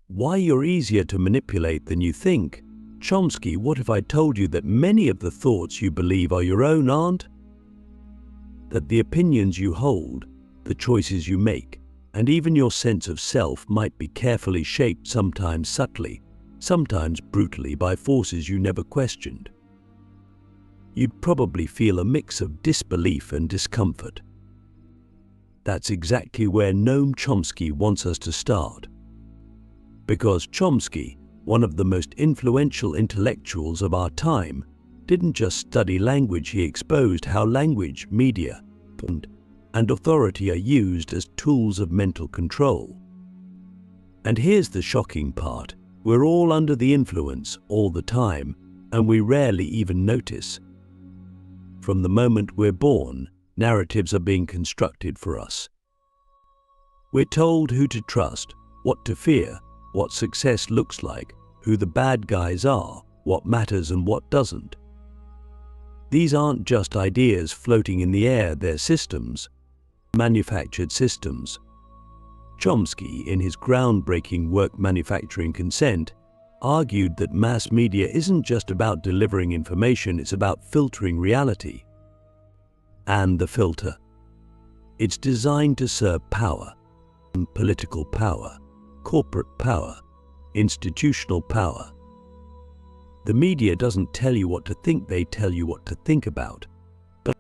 Why you're easier to manipulate than you think. Chomsky, what if I told you that many of the thoughts you believe are your own, aren't? That the opinions you hold, the choices you make, and even your sense of self might be carefully shaped, sometimes subtly, sometimes brutally, by forces you never questioned. You'd probably feel a mix of disbelief and discomfort. That's exactly where Noam Chomsky wants us to start. Because Chomsky, one of the most influential intellectuals of our time, didn't just study language, he exposed how language, media, and authority are used as tools of mental control. And here's the shocking part: we're all under the influence all the time, and we rarely even notice. From the moment we're born, narratives are being constructed for us. We're told who to trust, what to fear, what success looks like, who the bad guys are, what matters and what doesn't. These aren't just ideas floating in the air, they're systems, manufactured systems. Chomsky, in his groundbreaking work Manufacturing Consent, argued that mass media isn't just about delivering information, it's about filtering reality. And the filter. It's designed to serve power, political power, corporate power, institutional power. The media doesn't tell you what to think, they tell you what to think about. But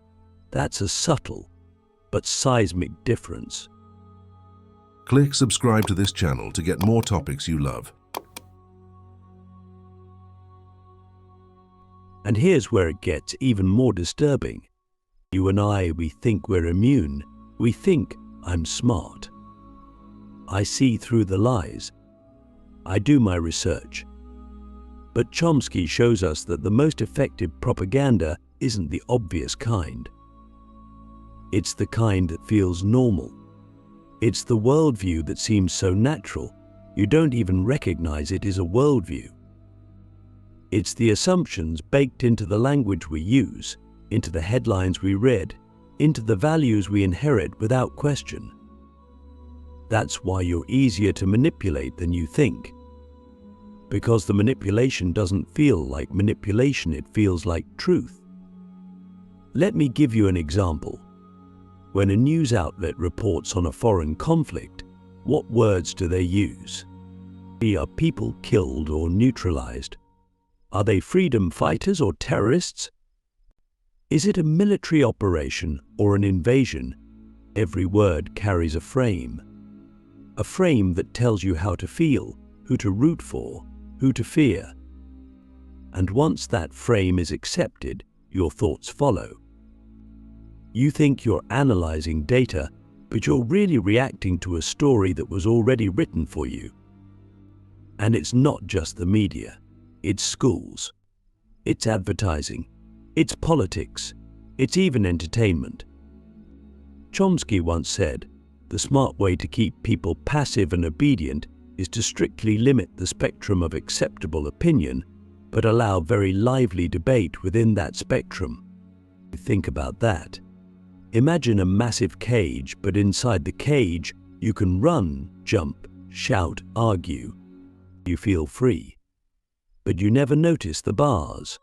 that's a subtle but seismic difference. Click subscribe to this channel to get more topics you love. And here's where it gets even more disturbing. You and I, we think we're immune. We think, I'm smart. I see through the lies. I do my research. But Chomsky shows us that the most effective propaganda isn't the obvious kind. It's the kind that feels normal. It's the worldview that seems so natural, you don't even recognize it is a worldview. It's the assumptions baked into the language we use, into the headlines we read, into the values we inherit without question. That's why you're easier to manipulate than you think. Because the manipulation doesn't feel like manipulation, it feels like truth. Let me give you an example. When a news outlet reports on a foreign conflict, what words do they use? Are people killed or neutralized? Are they freedom fighters or terrorists? Is it a military operation or an invasion? Every word carries a frame that tells you how to feel, who to root for, who to fear. And once that frame is accepted, your thoughts follow. You think you're analyzing data, but you're really reacting to a story that was already written for you. And it's not just the media. It's schools. It's advertising. It's politics. It's even entertainment. Chomsky once said, the smart way to keep people passive and obedient is to strictly limit the spectrum of acceptable opinion, but allow very lively debate within that spectrum. Think about that. Imagine a massive cage, but inside the cage, you can run, jump, shout, argue. You feel free. But you never notice the bars.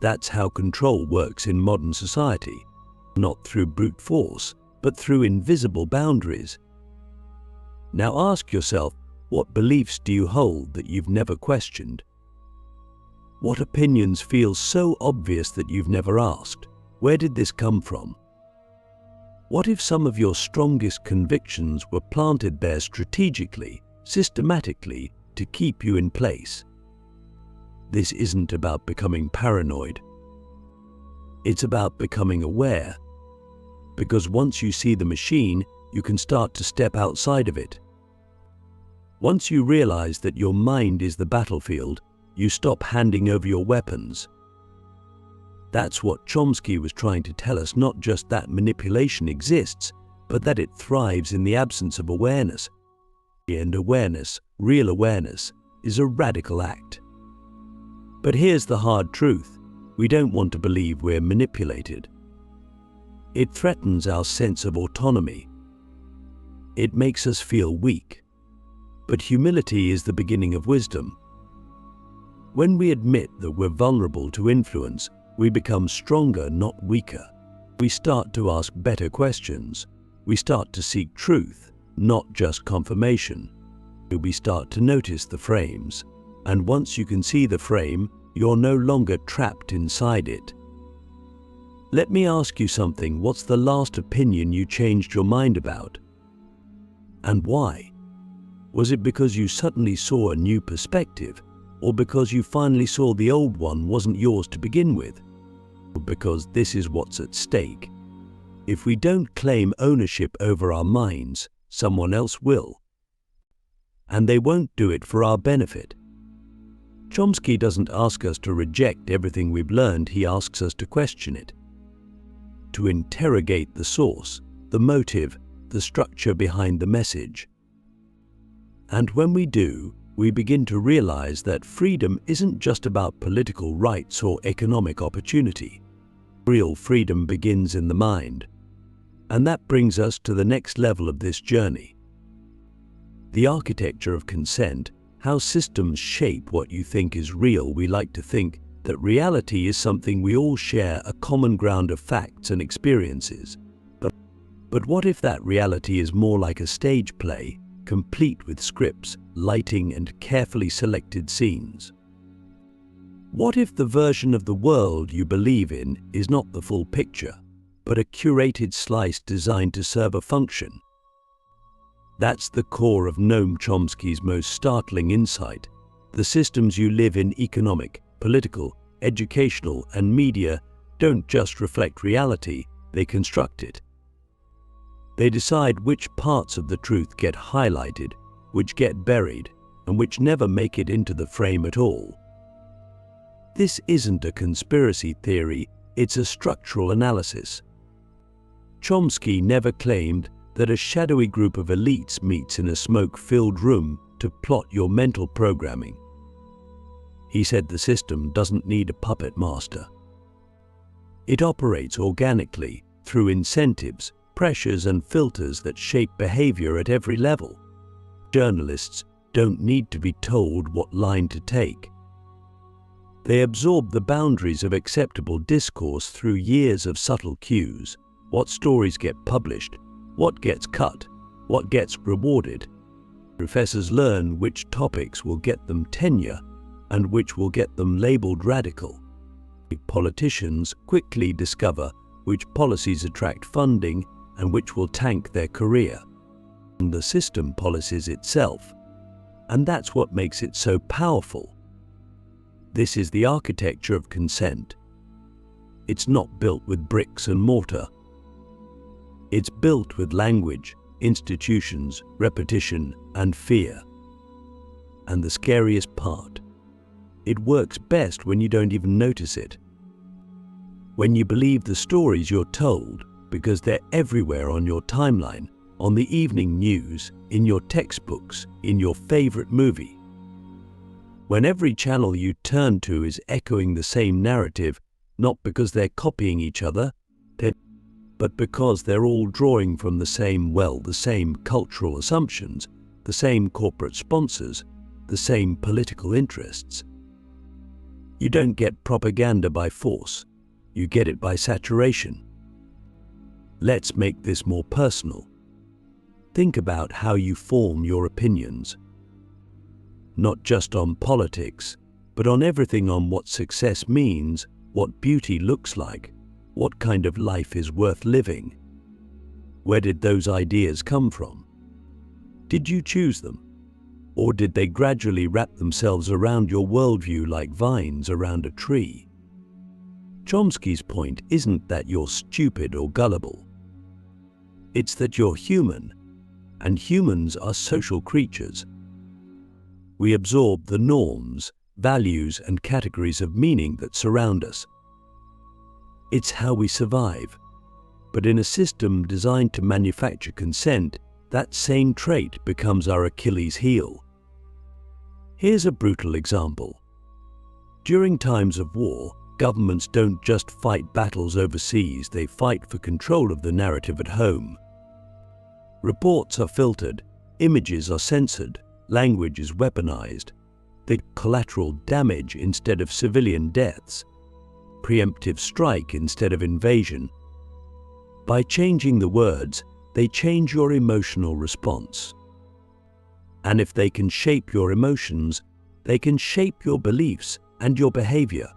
That's how control works in modern society, not through brute force, but through invisible boundaries. Now ask yourself, what beliefs do you hold that you've never questioned? What opinions feel so obvious that you've never asked? Where did this come from? What if some of your strongest convictions were planted there strategically, systematically, to keep you in place? This isn't about becoming paranoid. It's about becoming aware. Because once you see the machine, you can start to step outside of it. Once you realize that your mind is the battlefield, you stop handing over your weapons. That's what Chomsky was trying to tell us, not just that manipulation exists, but that it thrives in the absence of awareness. And awareness, real awareness, is a radical act. But here's the hard truth. We don't want to believe we're manipulated. It threatens our sense of autonomy. It makes us feel weak. But humility is the beginning of wisdom. When we admit that we're vulnerable to influence, we become stronger, not weaker. We start to ask better questions. We start to seek truth, not just confirmation. We start to notice the frames. And once you can see the frame, you're no longer trapped inside it. Let me ask you something. What's the last opinion you changed your mind about? And why? Was it because you suddenly saw a new perspective, or because you finally saw the old one wasn't yours to begin with? Because this is what's at stake. If we don't claim ownership over our minds, someone else will. And they won't do it for our benefit. Chomsky doesn't ask us to reject everything we've learned, he asks us to question it. To interrogate the source, the motive, the structure behind the message. And when we do, we begin to realize that freedom isn't just about political rights or economic opportunity. Real freedom begins in the mind. And that brings us to the next level of this journey. The architecture of consent, how systems shape what you think is real. We like to think that reality is something we all share, a common ground of facts and experiences. But what if that reality is more like a stage play, complete with scripts, lighting, and carefully selected scenes? What if the version of the world you believe in is not the full picture, but a curated slice designed to serve a function? That's the core of Noam Chomsky's most startling insight. The systems you live in, economic, political, educational, and media, don't just reflect reality, they construct it. They decide which parts of the truth get highlighted, which get buried, and which never make it into the frame at all. This isn't a conspiracy theory, it's a structural analysis. Chomsky never claimed that a shadowy group of elites meets in a smoke-filled room to plot your mental programming. He said the system doesn't need a puppet master. It operates organically through incentives, pressures, and filters that shape behavior at every level. Journalists don't need to be told what line to take. They absorb the boundaries of acceptable discourse through years of subtle cues. What stories get published, what gets cut, what gets rewarded. Professors learn which topics will get them tenure and which will get them labeled radical. Politicians quickly discover which policies attract funding and which will tank their career. And the system policies itself. And that's what makes it so powerful. This is the architecture of consent. It's not built with bricks and mortar. It's built with language, institutions, repetition, and fear. And the scariest part, it works best when you don't even notice it. When you believe the stories you're told because they're everywhere on your timeline, on the evening news, in your textbooks, in your favorite movie. When every channel you turn to is echoing the same narrative, not because they're copying each other, but because they're all drawing from the same cultural assumptions, the same corporate sponsors, the same political interests. You don't get propaganda by force, you get it by saturation. Let's make this more personal. Think about how you form your opinions. Not just on politics, but on everything, on what success means, what beauty looks like, what kind of life is worth living. Where did those ideas come from? Did you choose them? Or did they gradually wrap themselves around your worldview like vines around a tree? Chomsky's point isn't that you're stupid or gullible. It's that you're human, and humans are social creatures. We absorb the norms, values, and categories of meaning that surround us. It's how we survive. But in a system designed to manufacture consent, that same trait becomes our Achilles heel. Here's a brutal example. During times of war, governments don't just fight battles overseas, they fight for control of the narrative at home. Reports are filtered, images are censored, Language is weaponized. The collateral damage instead of civilian deaths. Preemptive strike instead of invasion. By changing the words, they change your emotional response. And if they can shape your emotions, they can shape your beliefs and your behavior.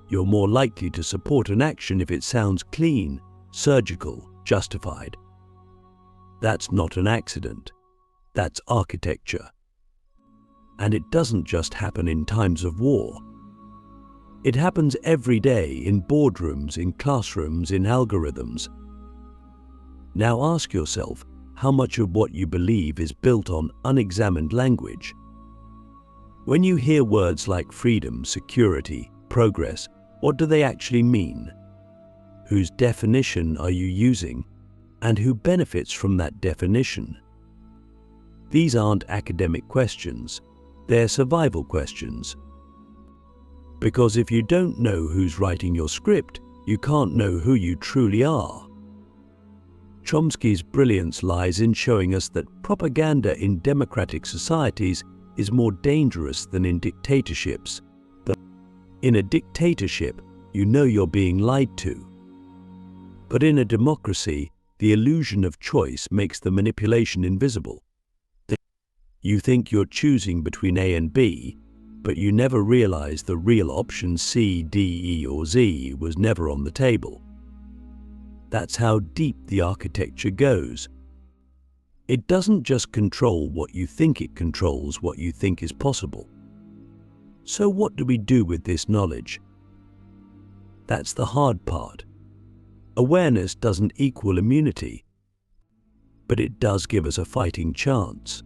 You're more likely to support an action if it sounds clean, surgical, justified. That's not an accident. That's architecture. And it doesn't just happen in times of war. It happens every day in boardrooms, in classrooms, in algorithms. Now ask yourself how much of what you believe is built on unexamined language. When you hear words like freedom, security, progress, what do they actually mean? Whose definition are you using, and who benefits from that definition? These aren't academic questions, they're survival questions. Because if you don't know who's writing your script, you can't know who you truly are. Chomsky's brilliance lies in showing us that propaganda in democratic societies is more dangerous than in dictatorships. In a dictatorship, you know you're being lied to. But in a democracy, the illusion of choice makes the manipulation invisible. You think you're choosing between A and B, but you never realize the real option C, D, E, or Z was never on the table. That's how deep the architecture goes. It doesn't just control what you think, it controls what you think is possible. So what do we do with this knowledge? That's the hard part. Awareness doesn't equal immunity, but it does give us a fighting chance.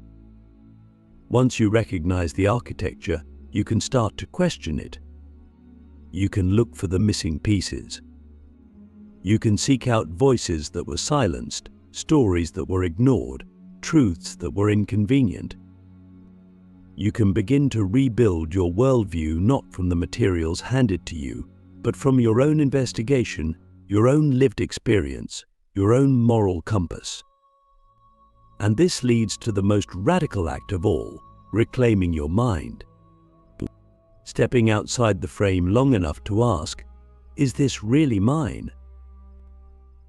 Once you recognize the architecture, you can start to question it. You can look for the missing pieces. You can seek out voices that were silenced, stories that were ignored, truths that were inconvenient. You can begin to rebuild your worldview not from the materials handed to you, but from your own investigation, your own lived experience, your own moral compass. And this leads to the most radical act of all, reclaiming your mind. Stepping outside the frame long enough to ask, is this really mine?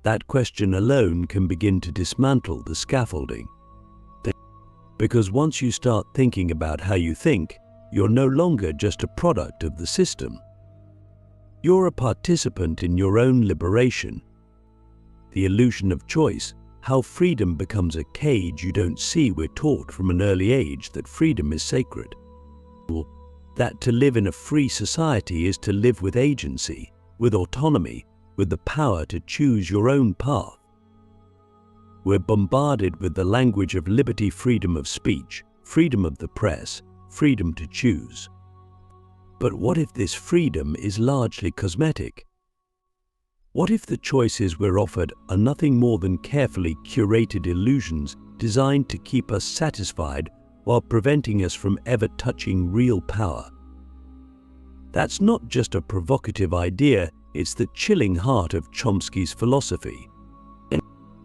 That question alone can begin to dismantle the scaffolding. Because once you start thinking about how you think, you're no longer just a product of the system. You're a participant in your own liberation. The illusion of choice, how freedom becomes a cage you don't see. We're taught from an early age that freedom is sacred. That to live in a free society is to live with agency, with autonomy, with the power to choose your own path. We're bombarded with the language of liberty, freedom of speech, freedom of the press, freedom to choose. But what if this freedom is largely cosmetic? What if the choices we're offered are nothing more than carefully curated illusions designed to keep us satisfied while preventing us from ever touching real power? That's not just a provocative idea, it's the chilling heart of Chomsky's philosophy.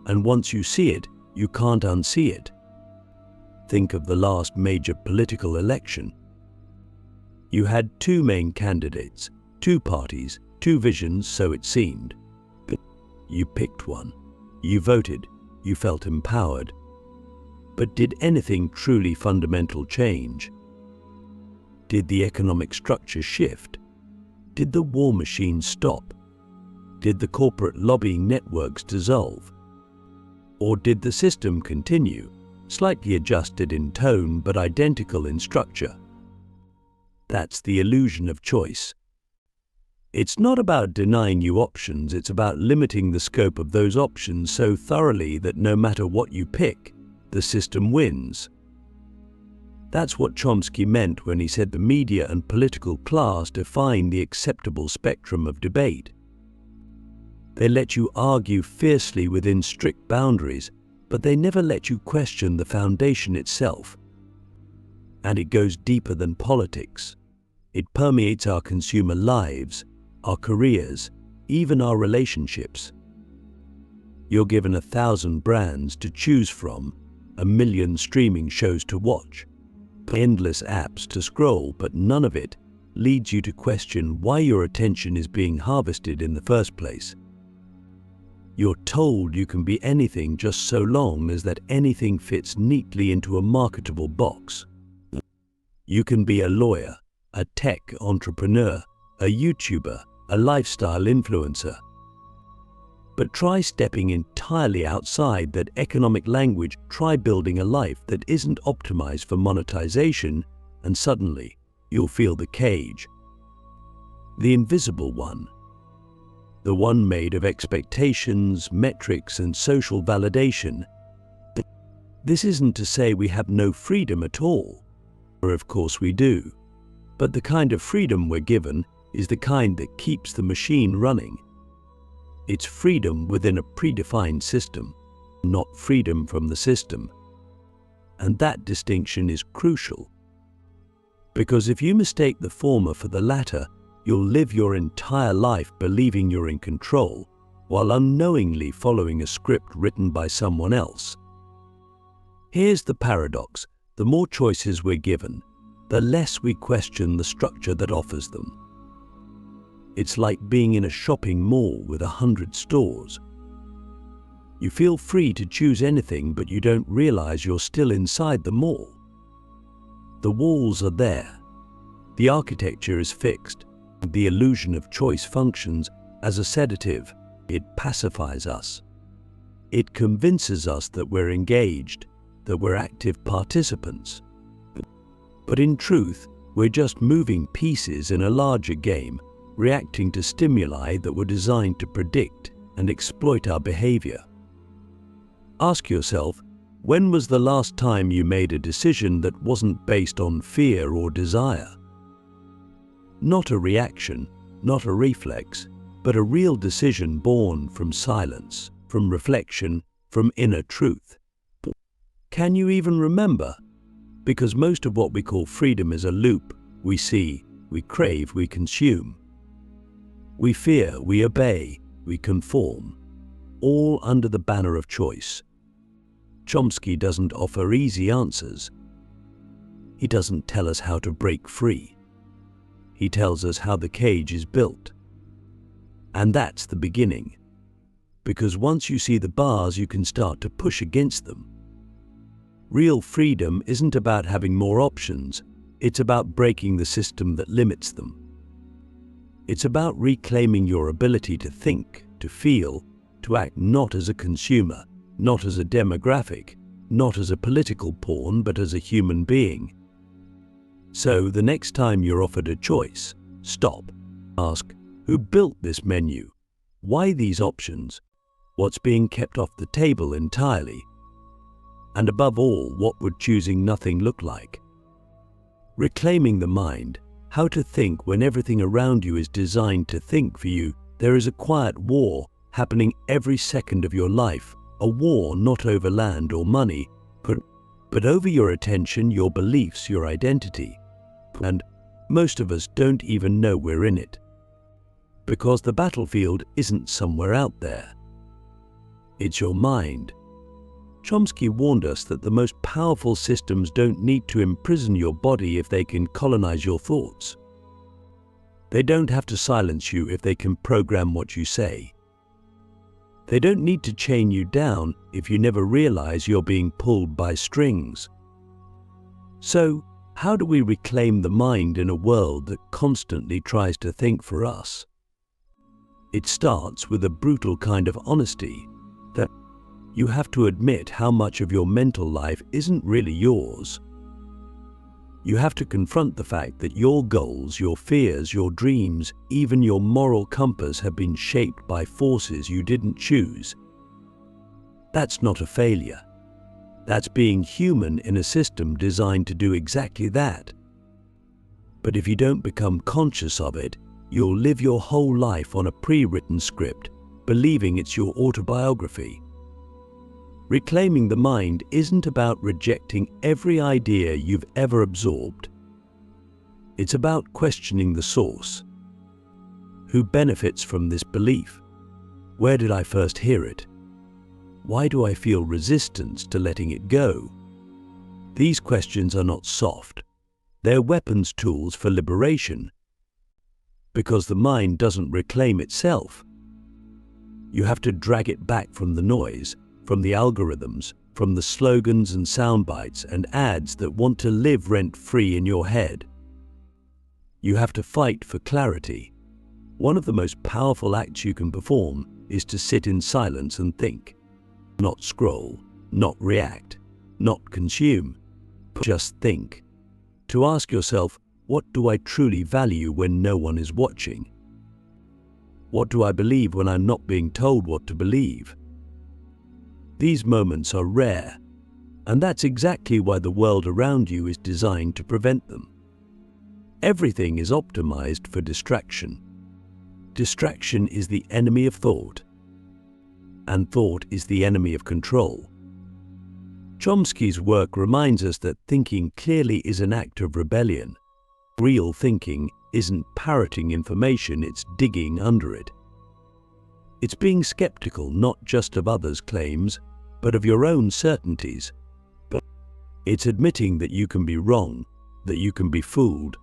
And once you see it, you can't unsee it. Think of the last major political election. You had two main candidates, two parties, two visions, so it seemed. You picked one. You voted. You felt empowered. But did anything truly fundamental change? Did the economic structure shift? Did the war machine stop? Did the corporate lobbying networks dissolve? Or did the system continue, slightly adjusted in tone but identical in structure? That's the illusion of choice. It's not about denying you options, it's about limiting the scope of those options so thoroughly that no matter what you pick, the system wins. That's what Chomsky meant when he said the media and political class define the acceptable spectrum of debate. They let you argue fiercely within strict boundaries, but they never let you question the foundation itself. And it goes deeper than politics. It permeates our consumer lives, our careers, even our relationships. You're given 1,000 brands to choose from, a million streaming shows to watch, endless apps to scroll, but none of it leads you to question why your attention is being harvested in the first place. You're told you can be anything just so long as that anything fits neatly into a marketable box. You can be a lawyer, a tech entrepreneur, a YouTuber, a lifestyle influencer. But try stepping entirely outside that economic language, try building a life that isn't optimized for monetization, and suddenly you'll feel the cage. The invisible one. The one made of expectations, metrics, and social validation. This isn't to say we have no freedom at all, for of course we do. But the kind of freedom we're given is the kind that keeps the machine running. It's freedom within a predefined system, not freedom from the system. And that distinction is crucial. Because if you mistake the former for the latter, you'll live your entire life believing you're in control, while unknowingly following a script written by someone else. Here's the paradox: the more choices we're given, the less we question the structure that offers them. It's like being in a shopping mall with 100 stores. You feel free to choose anything, but you don't realize you're still inside the mall. The walls are there. The architecture is fixed. The illusion of choice functions as a sedative. It pacifies us. It convinces us that we're engaged, that we're active participants. But in truth, we're just moving pieces in a larger game, reacting to stimuli that were designed to predict and exploit our behavior. Ask yourself, when was the last time you made a decision that wasn't based on fear or desire? Not a reaction, not a reflex, but a real decision born from silence, from reflection, from inner truth. Can you even remember? Because most of what we call freedom is a loop. We see, we crave, we consume. We fear, we obey, we conform, all under the banner of choice. Chomsky doesn't offer easy answers. He doesn't tell us how to break free. He tells us how the cage is built. And that's the beginning. Because once you see the bars, you can start to push against them. Real freedom isn't about having more options. It's about breaking the system that limits them. It's about reclaiming your ability to think, to feel, to act not as a consumer, not as a demographic, not as a political pawn, but as a human being. So the next time you're offered a choice, stop. Ask, who built this menu? Why these options? What's being kept off the table entirely? And above all, what would choosing nothing look like? Reclaiming the mind, how to think when everything around you is designed to think for you. There is a quiet war happening every second of your life, a war not over land or money, but over your attention, your beliefs, your identity. And most of us don't even know we're in it. Because the battlefield isn't somewhere out there. It's your mind. Chomsky warned us that the most powerful systems don't need to imprison your body if they can colonize your thoughts. They don't have to silence you if they can program what you say. They don't need to chain you down if you never realize you're being pulled by strings. So, how do we reclaim the mind in a world that constantly tries to think for us? It starts with a brutal kind of honesty, that you have to admit how much of your mental life isn't really yours. You have to confront the fact that your goals, your fears, your dreams, even your moral compass have been shaped by forces you didn't choose. That's not a failure. That's being human in a system designed to do exactly that. But if you don't become conscious of it, you'll live your whole life on a pre-written script, believing it's your autobiography. Reclaiming the mind isn't about rejecting every idea you've ever absorbed. It's about questioning the source. Who benefits from this belief? Where did I first hear it? Why do I feel resistance to letting it go? These questions are not soft. They're weapons tools for liberation. Because the mind doesn't reclaim itself. You have to drag it back from the noise, from the algorithms, from the slogans and sound bites and ads that want to live rent-free in your head. You have to fight for clarity. One of the most powerful acts you can perform is to sit in silence and think. Not scroll, not react, not consume, just think. To ask yourself, what do I truly value when no one is watching? What do I believe when I'm not being told what to believe? These moments are rare, and that's exactly why the world around you is designed to prevent them. Everything is optimized for distraction. Distraction is the enemy of thought, and thought is the enemy of control. Chomsky's work reminds us that thinking clearly is an act of rebellion. Real thinking isn't parroting information, it's digging under it. It's being skeptical not just of others' claims, but of your own certainties. It's admitting that you can be wrong, that you can be fooled,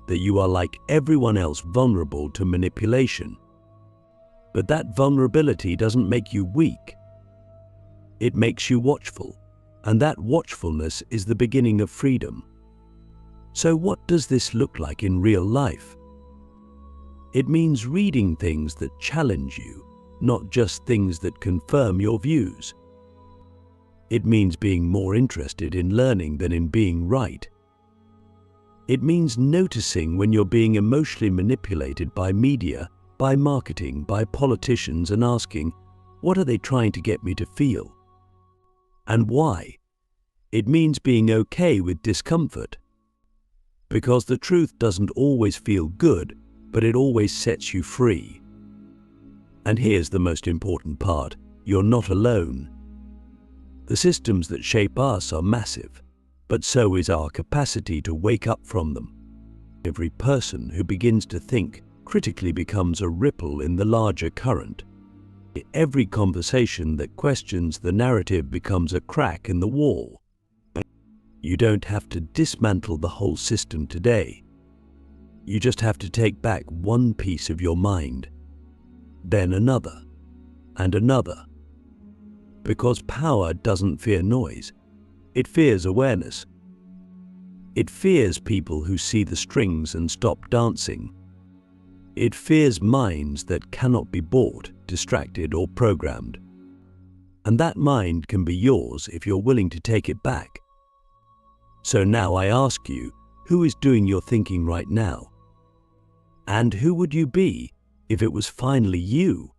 that you are like everyone else vulnerable to manipulation. But that vulnerability doesn't make you weak. It makes you watchful, and that watchfulness is the beginning of freedom. So what does this look like in real life? It means reading things that challenge you, not just things that confirm your views. It means being more interested in learning than in being right. It means noticing when you're being emotionally manipulated by media, by marketing, by politicians, and asking, what are they trying to get me to feel? And why? It means being okay with discomfort. Because the truth doesn't always feel good, but it always sets you free. And here's the most important part: you're not alone. The systems that shape us are massive, but so is our capacity to wake up from them. Every person who begins to think critically becomes a ripple in the larger current. Every conversation that questions the narrative becomes a crack in the wall. You don't have to dismantle the whole system today. You just have to take back one piece of your mind, then another, and another. Because power doesn't fear noise, it fears awareness. It fears people who see the strings and stop dancing. It fears minds that cannot be bought, distracted, or programmed. And that mind can be yours if you're willing to take it back. So now I ask you, who is doing your thinking right now? And who would you be if it was finally you?